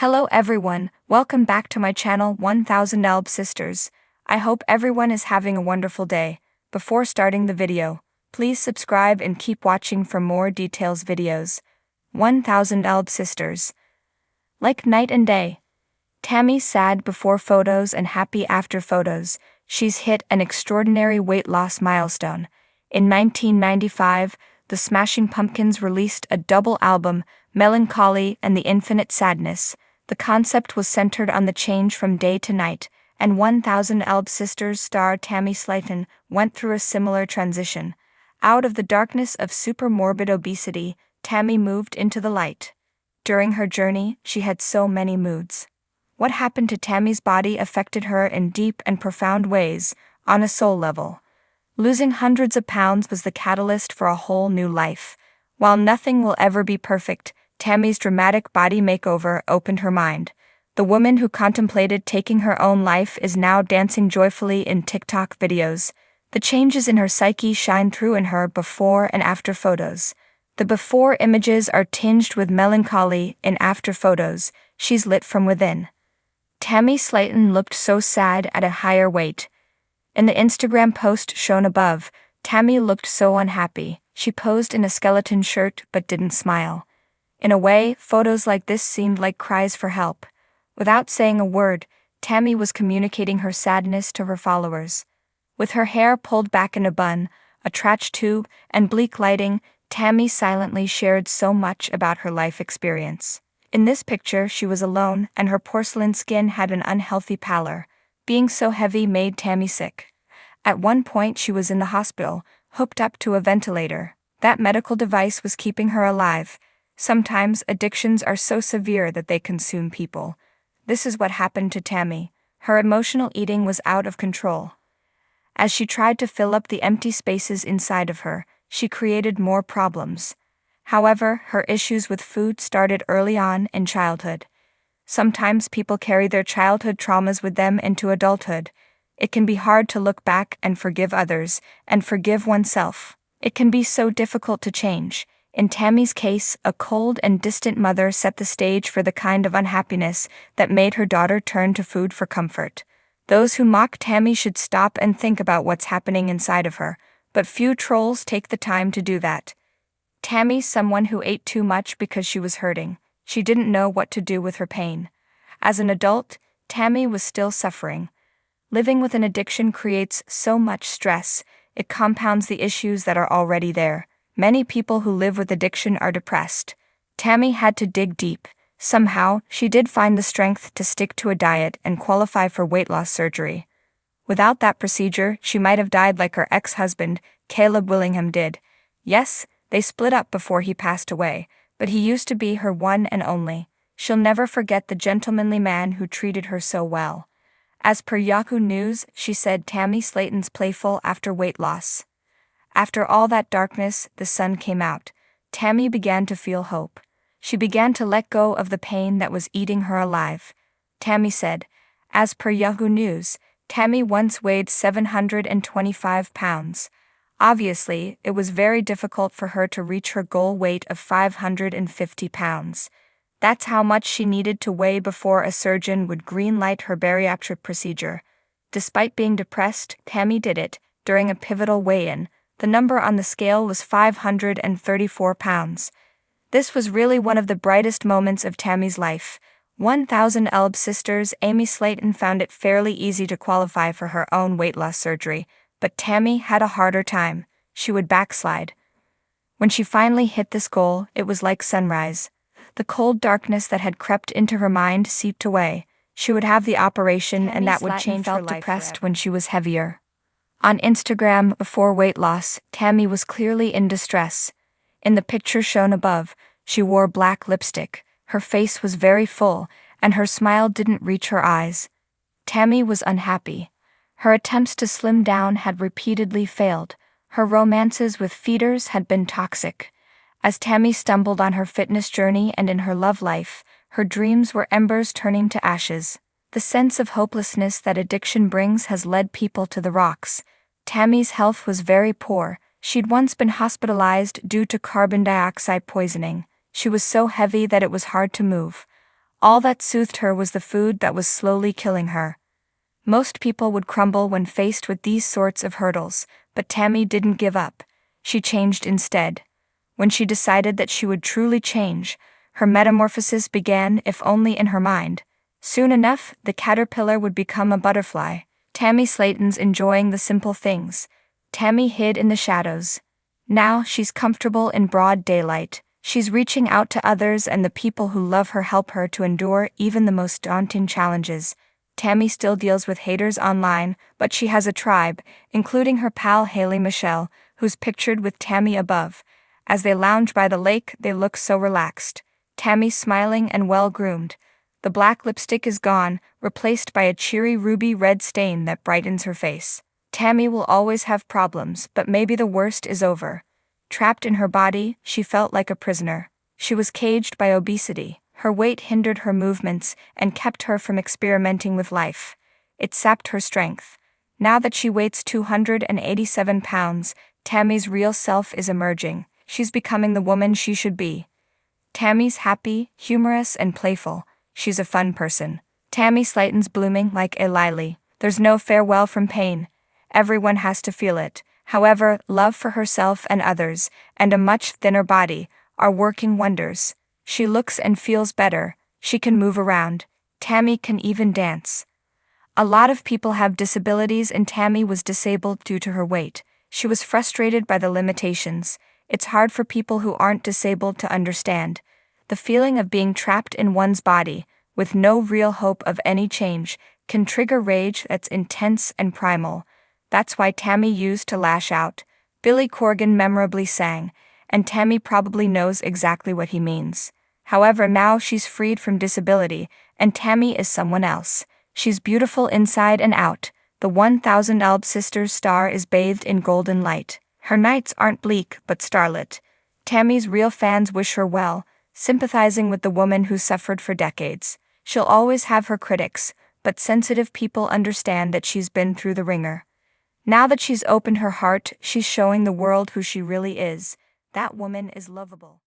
Hello everyone, welcome back to my channel 1000 Elb Sisters. I hope everyone is having a wonderful day. Before starting the video, please subscribe and keep watching for more details videos. 1000 Elb Sisters. Like night and day. Tammy sad before photos and happy after photos. She's hit an extraordinary weight loss milestone. In 1995, the Smashing Pumpkins released a double album, Melancholy and the Infinite Sadness. The concept was centered on the change from day to night, and 1000 Elb Sisters star Tammy Slayton went through a similar transition. Out of the darkness of super morbid obesity, Tammy moved into the light. During her journey, she had so many moods. What happened to Tammy's body affected her in deep and profound ways, on a soul level. Losing hundreds of pounds was the catalyst for a whole new life. While nothing will ever be perfect, Tammy's dramatic body makeover opened her mind. The woman who contemplated taking her own life is now dancing joyfully in TikTok videos. The changes in her psyche shine through in her before and after photos. The before images are tinged with melancholy, in after photos, she's lit from within. Tammy Slayton looked so sad at a higher weight. In the Instagram post shown above, Tammy looked so unhappy. She posed in a skeleton shirt but didn't smile. In a way, photos like this seemed like cries for help. Without saying a word, Tammy was communicating her sadness to her followers. With her hair pulled back in a bun, a trach tube, and bleak lighting, Tammy silently shared so much about her life experience. In this picture, she was alone, and her porcelain skin had an unhealthy pallor. Being so heavy made Tammy sick. At one point she was in the hospital, hooked up to a ventilator. That medical device was keeping her alive. Sometimes addictions are so severe that they consume people. This is what happened to Tammy. Her emotional eating was out of control. As she tried to fill up the empty spaces inside of her, she created more problems. However, her issues with food started early on in childhood. Sometimes people carry their childhood traumas with them into adulthood. It can be hard to look back and forgive others, and forgive oneself. It can be so difficult to change. In Tammy's case, a cold and distant mother set the stage for the kind of unhappiness that made her daughter turn to food for comfort. Those who mock Tammy should stop and think about what's happening inside of her, but few trolls take the time to do that. Tammy's someone who ate too much because she was hurting. She didn't know what to do with her pain. As an adult, Tammy was still suffering. Living with an addiction creates so much stress, it compounds the issues that are already there. Many people who live with addiction are depressed. Tammy had to dig deep. Somehow, she did find the strength to stick to a diet and qualify for weight loss surgery. Without that procedure, she might have died like her ex-husband, Caleb Willingham, did. Yes, they split up before he passed away, but he used to be her one and only. She'll never forget the gentlemanly man who treated her so well. As per Yahoo News, she said Tammy Slayton's playful after weight loss. After all that darkness, the sun came out. Tammy began to feel hope. She began to let go of the pain that was eating her alive. Tammy said, as per Yahoo News, Tammy once weighed 725 pounds. Obviously, it was very difficult for her to reach her goal weight of 550 pounds. That's how much she needed to weigh before a surgeon would green-light her bariatric procedure. Despite being depressed, Tammy did it. During a pivotal weigh-in, the number on the scale was 534 pounds. This was really one of the brightest moments of Tammy's life. 1000 Elb Sisters Amy Slayton found it fairly easy to qualify for her own weight loss surgery, but Tammy had a harder time. She would backslide. When she finally hit this goal, it was like sunrise. The cold darkness that had crept into her mind seeped away. She would have the operation, and that would change her life. Felt depressed when she was heavier. On Instagram, before weight loss, Tammy was clearly in distress. In the picture shown above, she wore black lipstick. Her face was very full, and her smile didn't reach her eyes. Tammy was unhappy. Her attempts to slim down had repeatedly failed. Her romances with feeders had been toxic. As Tammy stumbled on her fitness journey and in her love life, her dreams were embers turning to ashes. The sense of hopelessness that addiction brings has led people to the rocks. Tammy's health was very poor. She'd once been hospitalized due to carbon dioxide poisoning. She was so heavy that it was hard to move. All that soothed her was the food that was slowly killing her. Most people would crumble when faced with these sorts of hurdles, but Tammy didn't give up. She changed instead. When she decided that she would truly change, her metamorphosis began, if only in her mind. Soon enough, the caterpillar would become a butterfly. Tammy Slaton's enjoying the simple things. Tammy hid in the shadows. Now she's comfortable in broad daylight. She's reaching out to others, and the people who love her help her to endure even the most daunting challenges. Tammy still deals with haters online, but she has a tribe, including her pal Haley Michelle, who's pictured with Tammy above. As they lounge by the lake, they look so relaxed. Tammy's smiling and well-groomed. The black lipstick is gone, replaced by a cheery ruby red stain that brightens her face. Tammy will always have problems, but maybe the worst is over. Trapped in her body, she felt like a prisoner. She was caged by obesity. Her weight hindered her movements and kept her from experimenting with life. It sapped her strength. Now that she weighs 287 pounds, Tammy's real self is emerging. She's becoming the woman she should be. Tammy's happy, humorous, and playful. She's a fun person. Tammy Slaton's blooming like a lily. There's no farewell from pain. Everyone has to feel it. However, love for herself and others, and a much thinner body, are working wonders. She looks and feels better. She can move around. Tammy can even dance. A lot of people have disabilities, and Tammy was disabled due to her weight. She was frustrated by the limitations. It's hard for people who aren't disabled to understand. The feeling of being trapped in one's body, with no real hope of any change, can trigger rage that's intense and primal. That's why Tammy used to lash out. Billy Corgan memorably sang, and Tammy probably knows exactly what he means. However, now she's freed from disability, and Tammy is someone else. She's beautiful inside and out. The 1000 Elb Sisters star is bathed in golden light. Her nights aren't bleak, but starlit. Tammy's real fans wish her well, sympathizing with the woman who suffered for decades. She'll always have her critics, but sensitive people understand that she's been through the ringer. Now that she's opened her heart, she's showing the world who she really is. That woman is lovable.